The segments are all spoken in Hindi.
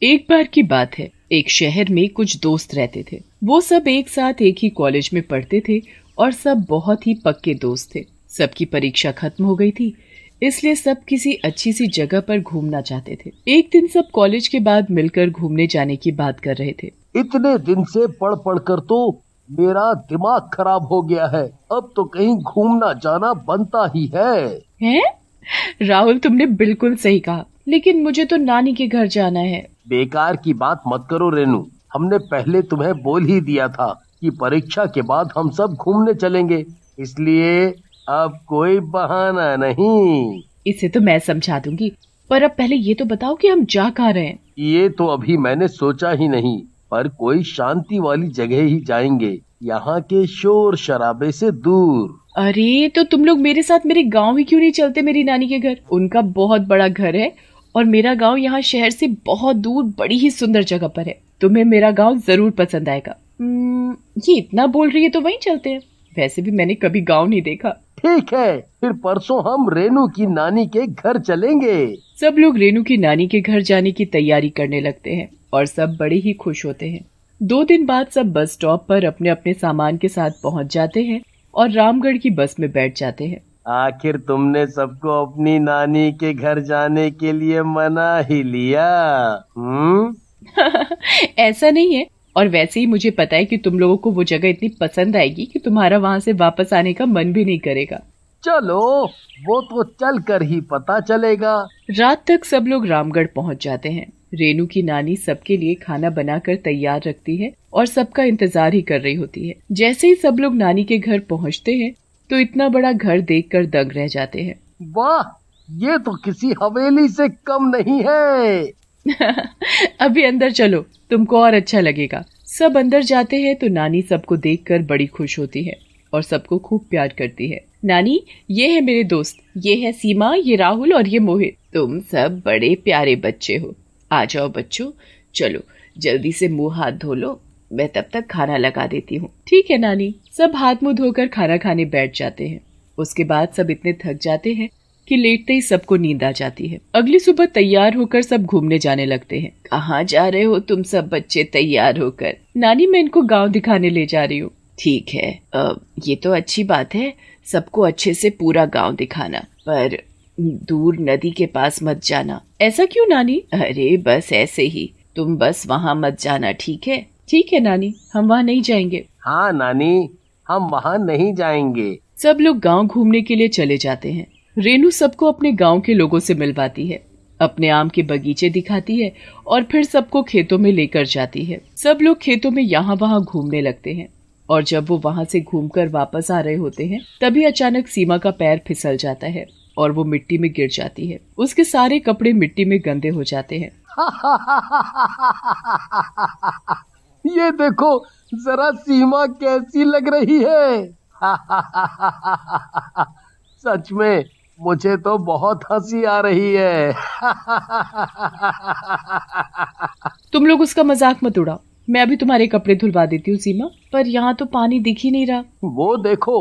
एक बार की बात है, एक शहर में कुछ दोस्त रहते थे। वो सब एक साथ एक ही कॉलेज में पढ़ते थे और सब बहुत ही पक्के दोस्त थे। सबकी परीक्षा खत्म हो गई थी, इसलिए सब किसी अच्छी सी जगह पर घूमना चाहते थे। एक दिन सब कॉलेज के बाद मिलकर घूमने जाने की बात कर रहे थे। इतने दिन से पढ़ पढ़ कर तो मेरा दिमाग खराब हो गया है। अब तो कहीं घूमना जाना बनता ही है। हैं? राहुल, तुमने बिल्कुल सही कहा, लेकिन मुझे तो नानी के घर जाना है। बेकार की बात मत करो रेनू। हमने पहले तुम्हें बोल ही दिया था कि परीक्षा के बाद हम सब घूमने चलेंगे, इसलिए अब कोई बहाना नहीं। इसे तो मैं समझा दूंगी, पर अब पहले ये तो बताओ कि हम जा कहाँ रहे हैं। ये तो अभी मैंने सोचा ही नहीं, पर कोई शांति वाली जगह ही जाएंगे, यहाँ के शोर शराबे से दूर। अरे तो तुम लोग मेरे साथ मेरे गांव ही क्यों नहीं चलते? मेरी नानी के घर, उनका बहुत बड़ा घर है और मेरा गांव यहाँ शहर से बहुत दूर बड़ी ही सुंदर जगह पर है। तुम्हें मेरा गांव जरूर पसंद आएगा। ये इतना बोल रही है तो वहीं चलते हैं। वैसे भी मैंने कभी गांव नहीं देखा। ठीक है, फिर परसों हम रेनू की नानी के घर चलेंगे। सब लोग रेनू की नानी के घर जाने की तैयारी करने लगते हैं और सब बड़े ही खुश होते हैं। 2 दिन बाद सब बस स्टॉप पर अपने अपने सामान के साथ पहुंच जाते हैं और रामगढ़ की बस में बैठ जाते हैं। आखिर तुमने सबको अपनी नानी के घर जाने के लिए मना ही लिया। ऐसा नहीं है, और वैसे ही मुझे पता है कि तुम लोगों को वो जगह इतनी पसंद आएगी कि तुम्हारा वहाँ से वापस आने का मन भी नहीं करेगा। चलो, वो तो चल कर ही पता चलेगा। रात तक सब लोग रामगढ़ पहुँच जाते हैं। रेनू की नानी सबके लिए खाना बनाकर तैयार रखती है और सबका इंतजार ही कर रही होती है। जैसे ही सब लोग नानी के घर पहुँचते हैं तो इतना बड़ा घर देखकर दंग रह जाते हैं। वाह, ये तो किसी हवेली से कम नहीं है। अभी अंदर चलो, तुमको और अच्छा लगेगा। सब अंदर जाते हैं तो नानी सबको देखकर बड़ी खुश होती है और सबको खूब प्यार करती है। नानी, ये है मेरे दोस्त, ये है सीमा, ये राहुल और ये मोहित। तुम सब बड़े प्यारे बच्चे हो। आ जाओ बच्चों, चलो जल्दी से मुंह हाथ धो लो, मैं तब तक खाना लगा देती हूँ। ठीक है नानी। सब हाथ मुंह धोकर खाना खाने बैठ जाते हैं। उसके बाद सब इतने थक जाते हैं कि लेटते ही सबको नींद आ जाती है। अगली सुबह तैयार होकर सब घूमने जाने लगते हैं। कहाँ जा रहे हो तुम सब बच्चे तैयार होकर? नानी, मैं इनको गांव दिखाने ले जा रही हूँ। ठीक है, ये तो अच्छी बात है, सबको अच्छे से पूरा गांव दिखाना, पर दूर नदी के पास मत जाना। ऐसा क्यों नानी? अरे बस ऐसे ही, तुम बस वहाँ मत जाना, ठीक है? ठीक है नानी, हम वहाँ नहीं जाएंगे। हाँ नानी, हम वहाँ नहीं जाएंगे। सब लोग गांव घूमने के लिए चले जाते हैं। रेनू सबको अपने गांव के लोगों से मिलवाती है, अपने आम के बगीचे दिखाती है और फिर सबको खेतों में लेकर जाती है। सब लोग खेतों में यहाँ वहाँ घूमने लगते हैं और जब वो वहाँ से घूमकर वापस आ रहे होते हैं तभी अचानक सीमा का पैर फिसल जाता है और वो मिट्टी में गिर जाती है। उसके सारे कपड़े मिट्टी में गंदे हो जाते हैं। ये देखो जरा सीमा कैसी लग रही है। सच में मुझे तो बहुत हंसी आ रही है। तुम लोग उसका मजाक मत उड़ाओ, मैं अभी तुम्हारे कपड़े धुलवा देती हूँ सीमा, पर यहाँ तो पानी दिख ही नहीं रहा। वो देखो,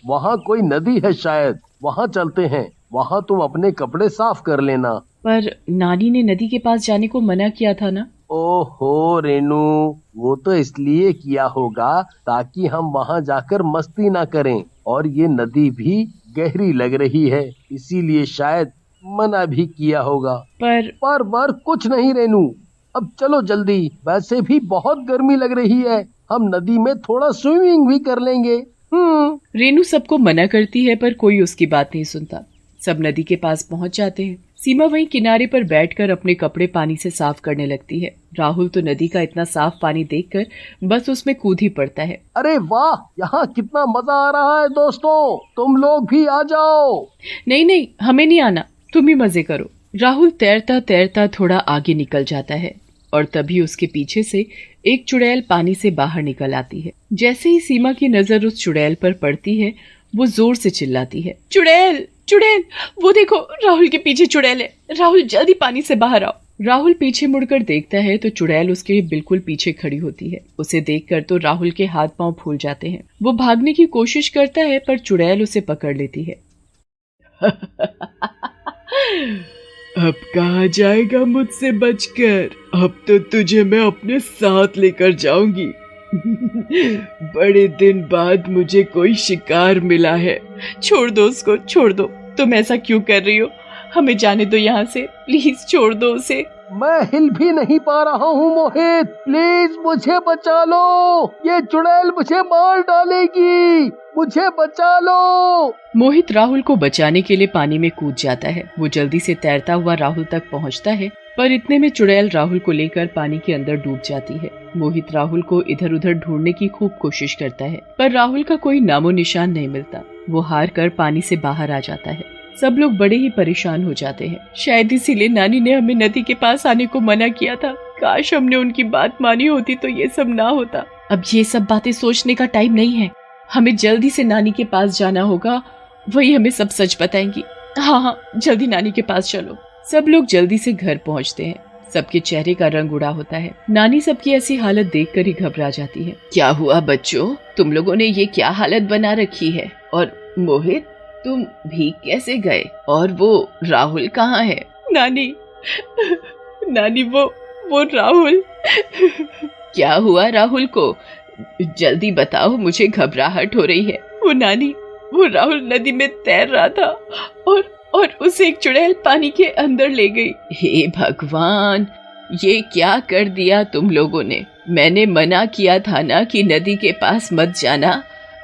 वहाँ कोई नदी है, शायद वहाँ चलते हैं। वहाँ तुम अपने कपड़े साफ कर लेना। पर नानी ने नदी के पास जाने को मना किया था ना। ओहो रेनू, वो तो इसलिए किया होगा ताकि हम वहाँ जाकर मस्ती ना करें, और ये नदी भी गहरी लग रही है, इसीलिए शायद मना भी किया होगा। पर कुछ नहीं रेनू, अब चलो जल्दी, वैसे भी बहुत गर्मी लग रही है, हम नदी में थोड़ा स्विमिंग भी कर लेंगे। रेनू सबको मना करती है पर कोई उसकी बात नहीं सुनता। सब नदी के पास पहुंच जाते हैं। सीमा वहीं किनारे पर बैठकर अपने कपड़े पानी से साफ करने लगती है। राहुल तो नदी का इतना साफ पानी देखकर बस उसमें कूद ही पड़ता है। अरे वाह, यहाँ कितना मजा आ रहा है दोस्तों, तुम लोग भी आ जाओ। नहीं नहीं, हमें नहीं आना, तुम ही मजे करो। राहुल तैरता तैरता थोड़ा आगे निकल जाता है और तभी उसके पीछे से एक चुड़ैल पानी से बाहर निकल आती है। जैसे ही सीमा की नजर उस चुड़ैल पर पड़ती है वो जोर से चिल्लाती है, चुड़ैल चुड़ैल, वो देखो राहुल के पीछे चुड़ैल है, राहुल जल्दी पानी से बाहर आओ। राहुल पीछे मुड़कर देखता है तो चुड़ैल उसके बिल्कुल पीछे खड़ी होती है। उसे देखकर तो राहुल के हाथ पांव फूल जाते हैं। वो भागने की कोशिश करता है पर चुड़ैल उसे पकड़ लेती है। अब कहाँ जाएगा मुझसे बचकर? अब तो तुझे मैं अपने साथ लेकर जाऊंगी। बड़े दिन बाद मुझे कोई शिकार मिला है। छोड़ दो उसको, छोड़ दो। तुम ऐसा क्यों कर रही हो? हमें जाने दो यहाँ से, प्लीज छोड़ दो उसे। मैं हिल भी नहीं पा रहा हूँ मोहित, प्लीज मुझे बचा लो, ये चुड़ैल मुझे मार डालेगी, मुझे बचा लो। मोहित राहुल को बचाने के लिए पानी में कूद जाता है। वो जल्दी से तैरता हुआ राहुल तक पहुँचता है, पर इतने में चुड़ैल राहुल को लेकर पानी के अंदर डूब जाती है। मोहित राहुल को इधर उधर ढूंढने की खूब कोशिश करता है, पर राहुल का कोई नामो निशान नहीं मिलता। वो हार कर पानी से बाहर आ जाता है। सब लोग बड़े ही परेशान हो जाते हैं। शायद इसीलिए नानी ने हमें नदी के पास आने को मना किया था। काश हमने उनकी बात मानी होती तो ये सब ना होता। अब ये सब बातें सोचने का टाइम नहीं है। हमें जल्दी से नानी के पास जाना होगा, वही हमें सब सच बताएंगी। हाँ, जल्दी नानी के पास चलो। सब लोग जल्दी से घर पहुँचते हैं। सबके चेहरे का रंग उड़ा होता है। नानी सबकी ऐसी हालत देखकर ही घबरा जाती है। क्या हुआ बच्चों, तुम लोगों ने ये क्या हालत बना रखी है? और मोहित, तुम भीग कैसे गए? और वो राहुल कहाँ है? नानी, नानी वो राहुल। क्या हुआ राहुल को? जल्दी बताओ, मुझे घबराहट हो रही है। वो राहुल नदी में तैर रहा था और उसे एक चुड़ैल पानी के अंदर ले गई। हे भगवान, ये क्या कर दिया तुम लोगों ने? मैंने मना किया था ना कि नदी के पास मत जाना,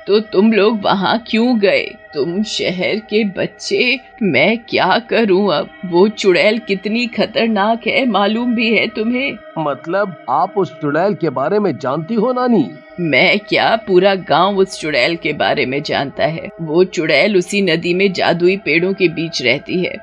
तो तुम लोग वहाँ क्यों गए? तुम शहर के बच्चे, मैं क्या करूँ अब? वो चुड़ैल कितनी खतरनाक है, मालूम भी है तुम्हें? मतलब आप उस चुड़ैल के बारे में जानती हो नानी? मैं क्या, पूरा गांव उस चुड़ैल के बारे में जानता है। वो चुड़ैल उसी नदी में जादुई पेड़ों के बीच रहती है।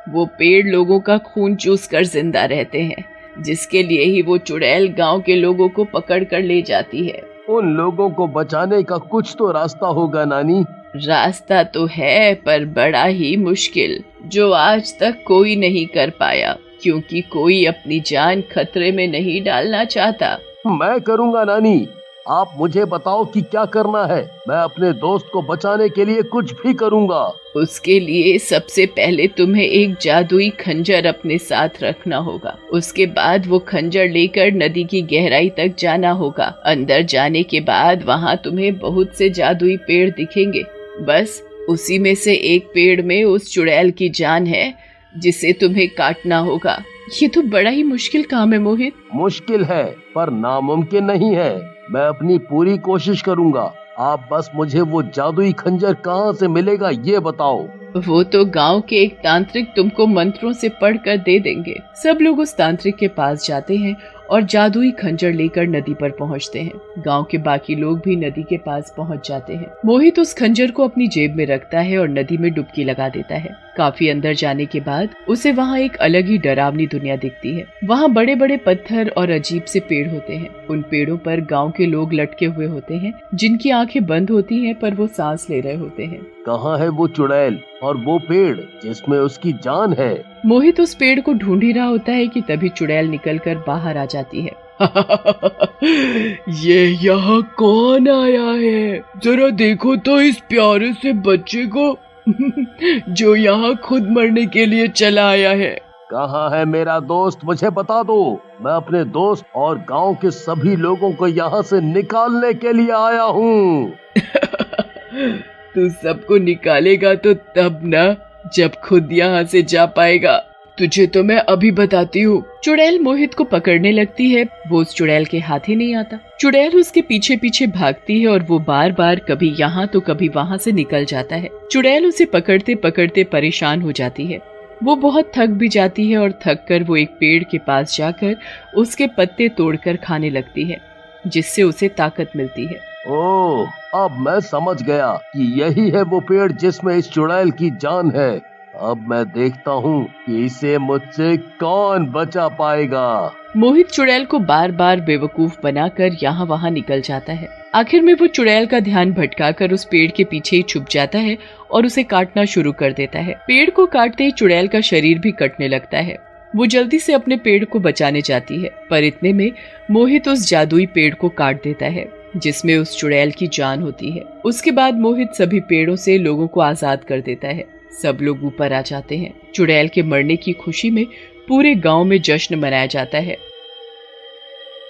वो पेड़ लोगों का खून चूस कर जिंदा रहते हैं, जिसके लिए ही वो चुड़ैल गांव के लोगों को पकड़ कर ले जाती है। उन लोगों को बचाने का कुछ तो रास्ता होगा नानी। रास्ता तो है, पर बड़ा ही मुश्किल, जो आज तक कोई नहीं कर पाया, क्योंकि कोई अपनी जान खतरे में नहीं डालना चाहता। मैं करूँगा नानी, आप मुझे बताओ कि क्या करना है। मैं अपने दोस्त को बचाने के लिए कुछ भी करूँगा। उसके लिए सबसे पहले तुम्हें एक जादुई खंजर अपने साथ रखना होगा। उसके बाद वो खंजर लेकर नदी की गहराई तक जाना होगा। अंदर जाने के बाद वहाँ तुम्हें बहुत से जादुई पेड़ दिखेंगे। बस उसी में से एक पेड़ में उस चुड़ैल की जान है, जिसे तुम्हें काटना होगा। ये तो बड़ा ही मुश्किल काम है मोहित। मुश्किल है, पर नामुमकिन नहीं है। मैं अपनी पूरी कोशिश करूँगा। आप बस मुझे वो जादुई खंजर कहाँ से मिलेगा ये बताओ। वो तो गांव के एक तांत्रिक तुमको मंत्रों से पढ़कर दे देंगे। सब लोग उस तांत्रिक के पास जाते हैं और जादुई खंजर लेकर नदी पर पहुंचते हैं। गांव के बाकी लोग भी नदी के पास पहुंच जाते हैं। मोहित उस खंजर को अपनी जेब में रखता है और नदी में डुबकी लगा देता है। काफी अंदर जाने के बाद उसे वहाँ एक अलग ही डरावनी दुनिया दिखती है। वहाँ बड़े बड़े पत्थर और अजीब से पेड़ होते हैं। उन पेड़ों पर गाँव के लोग लटके हुए होते हैं, जिनकी आंखें बंद होती हैं, पर वो सांस ले रहे होते हैं। कहाँ है वो चुड़ैल और वो पेड़ जिसमें उसकी जान है? मोहित उस पेड़ को ढूंढ ही रहा होता है कि तभी चुड़ैल निकलकर बाहर आ जाती है। ये यहाँ कौन आया है? जरा देखो तो इस प्यारे से बच्चे को, जो यहाँ खुद मरने के लिए चला आया है। कहाँ है मेरा दोस्त, मुझे बता दो। मैं अपने दोस्त और गांव के सभी लोगों को यहाँ से निकालने के लिए आया हूँ। तू सबको निकालेगा तो तब ना, जब खुद यहाँ से जा पाएगा। तुझे तो मैं अभी बताती हूँ। चुड़ैल मोहित को पकड़ने लगती है। वो उस चुड़ैल के हाथ ही नहीं आता। चुड़ैल उसके पीछे पीछे भागती है और वो बार बार कभी यहाँ तो कभी वहाँ से निकल जाता है। चुड़ैल उसे पकड़ते पकड़ते परेशान हो जाती है। वो बहुत थक भी जाती है और थक कर वो एक पेड़ के पास जाकर उसके पत्ते तोड़कर खाने लगती है, जिससे उसे ताकत मिलती है। ओह, अब मैं समझ गया कि यही है वो पेड़ जिसमें इस चुड़ैल की जान है। अब मैं देखता हूँ कि इसे मुझसे कौन बचा पाएगा। मोहित चुड़ैल को बार बार बेवकूफ बनाकर यहाँ वहाँ निकल जाता है। आखिर में वो चुड़ैल का ध्यान भटकाकर उस पेड़ के पीछे ही छुप जाता है और उसे काटना शुरू कर देता है। पेड़ को काटते ही चुड़ैल का शरीर भी कटने लगता है। वो जल्दी से अपने पेड़ को बचाने जाती है, पर इतने में मोहित उस जादुई पेड़ को काट देता है, जिसमें उस चुड़ैल की जान होती है। उसके बाद मोहित सभी पेड़ों से लोगों को आजाद कर देता है। सब लोग ऊपर आ जाते हैं। चुड़ैल के मरने की खुशी में पूरे गांव में जश्न मनाया जाता है।